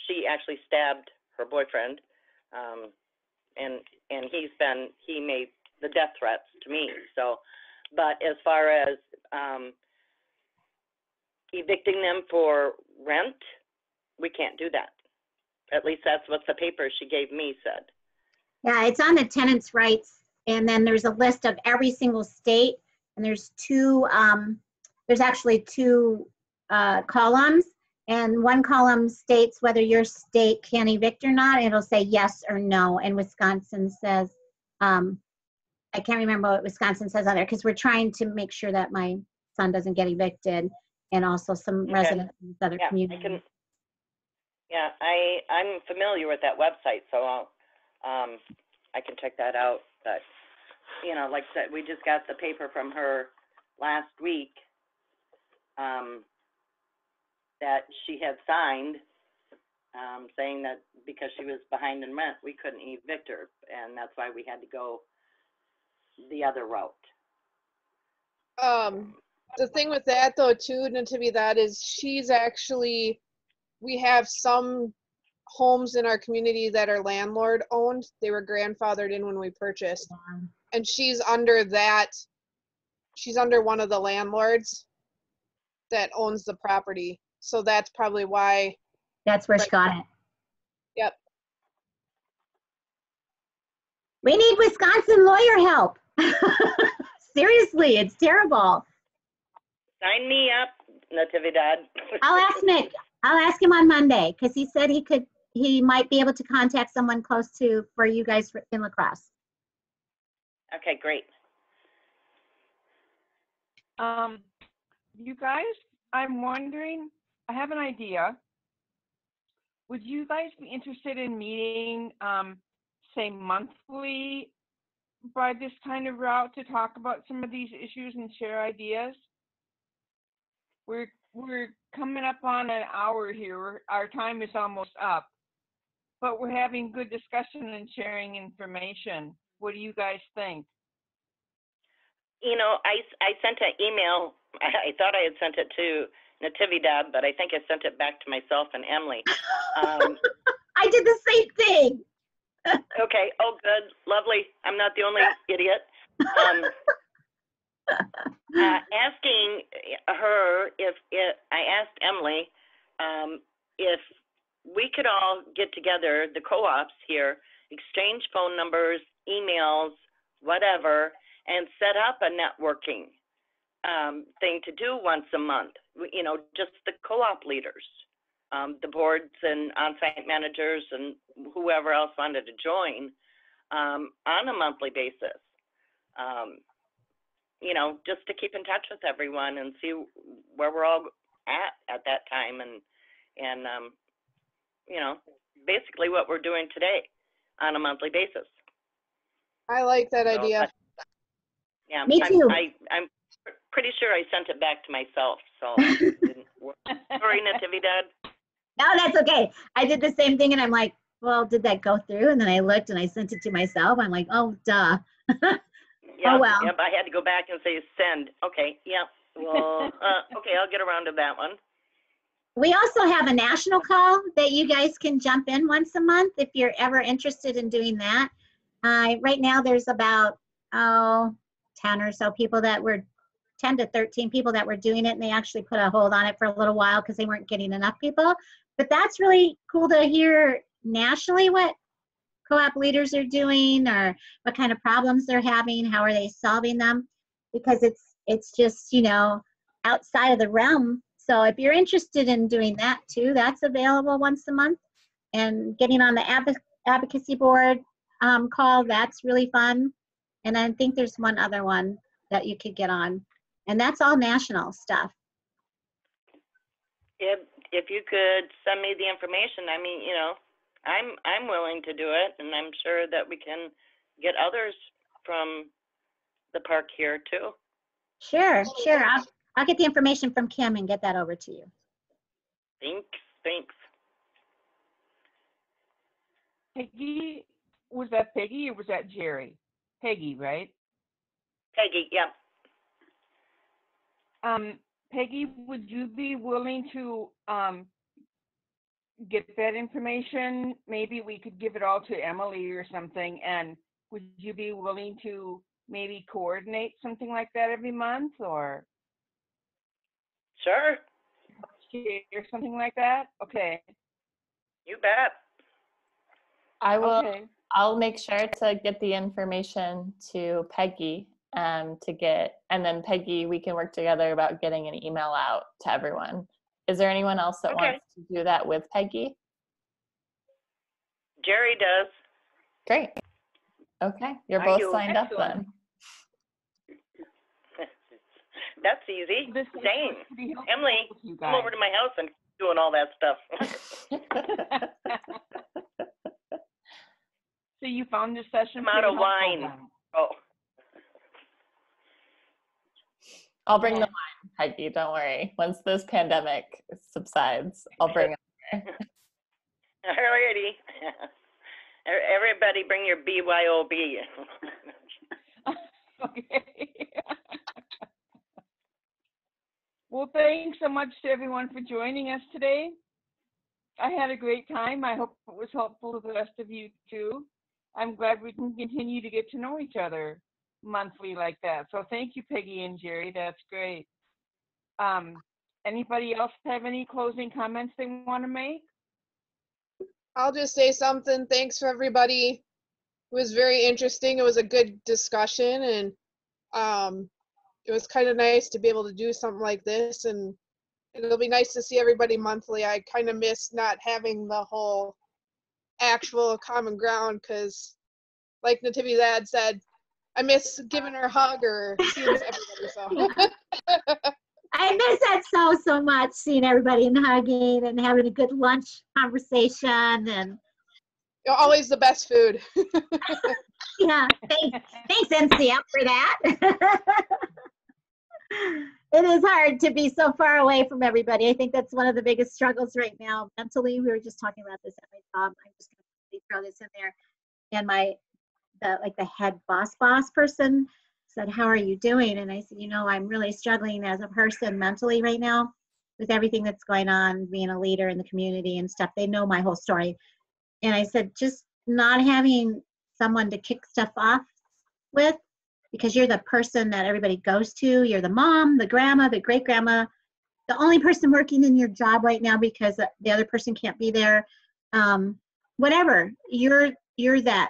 F: She actually stabbed her boyfriend, and he made the death threats to me. So, but as far as evicting them for rent, we can't do that. At least that's what the paper she gave me said.
C: Yeah, it's on the tenants' rights And then there's a list of every single state, and there's actually two columns, and one column states whether your state can evict or not. It'll say yes or no, and Wisconsin says, I can't remember what Wisconsin says on there, because we're trying to make sure that my son doesn't get evicted, and also some
F: Okay.
C: residents in other
F: Yeah,
C: communities.
F: I'm familiar with that website, so I can check that out. But you know, like I said, we just got the paper from her last week that she had signed, saying that because she was behind in rent, we couldn't evict her, and that's why we had to go the other route.
A: The thing with that though too, Natividad, is she's actually, we have some homes in our community that are landlord owned. They were grandfathered in when we purchased, and she's under one of the landlords that owns the property. So that's probably why.
C: That's where she got it.
A: Yep.
C: We need Wisconsin lawyer help. Seriously, it's terrible.
F: Sign me up, Natividad.
C: I'll ask him on Monday, because he said he might be able to contact someone close to for you guys in La Crosse.
F: Okay, great.
J: You guys, I'm wondering, I have an idea. Would you guys be interested in meeting, say, monthly by this kind of route to talk about some of these issues and share ideas? We're coming up on an hour here. Our time is almost up, but we're having good discussion and sharing information. What do you guys think?
F: You know, I sent an email. I thought I had sent it to Natividad, but I think I sent it back to myself and Emily.
C: I did the same thing.
F: Okay. Oh, good. Lovely. I'm not the only idiot. Asking her I asked Emily if we could all get together, the co-ops here, exchange phone numbers, emails, whatever, and set up a networking thing to do once a month. You know, just the co-op leaders, the boards and on-site managers and whoever else wanted to join on a monthly basis. You know, just to keep in touch with everyone and see where we're all at that time, and you know, basically what we're doing today on a monthly basis.
A: I like that idea.
F: Yeah,
C: Me too.
F: I'm pretty sure I sent it back to myself, so it didn't work. Sorry, Natividad.
C: No, that's okay. I did the same thing, and I'm like, well, did that go through? And then I looked and I sent it to myself. I'm like, oh, duh.
F: Yep,
C: oh, well.
F: Yep, I had to go back and say send. Okay, yep. Well, okay, I'll get around to that one.
C: We also have a national call that you guys can jump in once a month if you're ever interested in doing that. Right now, there's about 10 or so people 10 to 13 people that were doing it, and they actually put a hold on it for a little while because they weren't getting enough people. But that's really cool to hear nationally what co-op leaders are doing, or what kind of problems they're having, how are they solving them, because it's just, you know, outside of the realm. So if you're interested in doing that too, that's available once a month. And getting on the advocacy board call, that's really fun. And I think there's one other one that you could get on, and that's all national stuff.
F: If you could send me the information, I mean, you know, I'm willing to do it, and I'm sure that we can get others from the park here too.
C: Sure. I'll get the information from Kim and get that over to you.
F: Thanks.
J: Peggy, was that Peggy or was that Jerry? Peggy, right?
F: Peggy, yep.
J: Peggy, would you be willing to get that information? Maybe we could give it all to Emily or something, and would you be willing to maybe coordinate something like that every month, or
F: Sure.
J: share something like that? Okay.
F: You bet.
G: I will.
J: Okay.
G: I'll make sure to get the information to Peggy and then Peggy, we can work together about getting an email out to everyone. Is there anyone else that
F: Okay.
G: wants to do that with Peggy?
F: Jerry does.
G: Great. Okay, you're
F: I
G: both
F: do.
G: signed up
J: Excellent.
G: then.
F: That's easy.
J: This is
F: Dang.
J: to be helpful
F: Emily,
J: with you
F: come
J: guys.
F: over to my house and doing all that stuff.
J: So you found this session
F: I'm out
J: pretty
F: of
J: helpful
F: wine.
J: then.
F: Oh,
G: I'll bring the
J: Okay.
G: wine, Peggy, don't worry. Once this pandemic subsides, I'll bring it.
F: alrighty. Everybody bring your BYOB.
J: Okay. Well, thanks so much to everyone for joining us today. I had a great time. I hope it was helpful to the rest of you too. I'm glad we can continue to get to know each other monthly like that. So thank you, Peggy and Jerry. That's great. Anybody else have any closing comments they want to make?
A: I'll just say something. Thanks for everybody. It was very interesting. It was a good discussion, and it was kind of nice to be able to do something like this, and it'll be nice to see everybody monthly. I kind of miss not having the whole actual common ground because, like Nativity Lad said, I miss giving her a hug or seeing everybody. So
C: I miss that so much, seeing everybody and hugging and having a good lunch conversation. And
A: you're always the best food.
C: yeah, thanks NCF for that. It is hard to be so far away from everybody. I think that's one of the biggest struggles right now mentally. We were just talking about this at my job. I'm just going to throw this in there. And the head boss person said, "How are you doing?" And I said, I'm really struggling as a person mentally right now with everything that's going on, being a leader in the community and stuff. They know my whole story. And I said, just not having someone to kick stuff off with, because you're the person that everybody goes to. You're the mom, the grandma, the great grandma, the only person working in your job right now because the other person can't be there. Whatever, you're that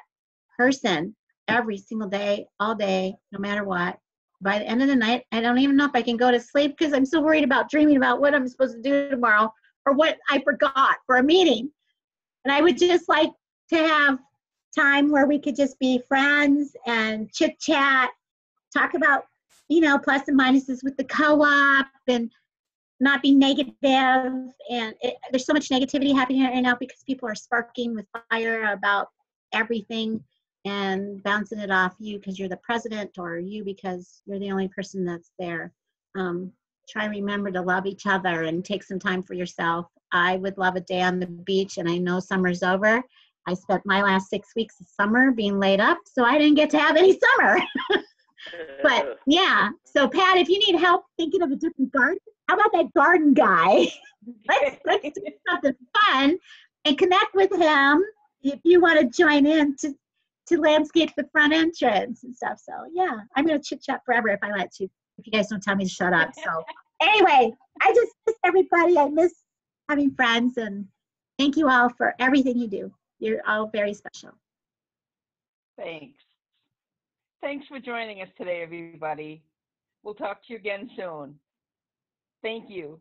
C: person every single day, all day, no matter what. By the end of the night, I don't even know if I can go to sleep because I'm so worried about dreaming about what I'm supposed to do tomorrow or what I forgot for a meeting. And I would just like to have time where we could just be friends and chit chat, talk about, plus and minuses with the co-op and not be negative. And there's so much negativity happening right now because people are sparking with fire about everything and bouncing it off you because you're the president or you because you're the only person that's there. Try and remember to love each other and take some time for yourself. I would love a day on the beach, and I know summer's over. I spent my last 6 weeks of summer being laid up, so I didn't get to have any summer. But yeah, so Pat, if you need help thinking of a different garden, how about that garden guy? let's do something fun and connect with him if you want to join in to landscape the front entrance and stuff. So yeah, I'm gonna chit chat forever if I let you, if you guys don't tell me to shut up. So anyway, I just miss everybody. I miss having friends, and thank you all for everything you do. You're all very special.
J: Thanks. Thanks for joining us today, everybody. We'll talk to you again soon. Thank you.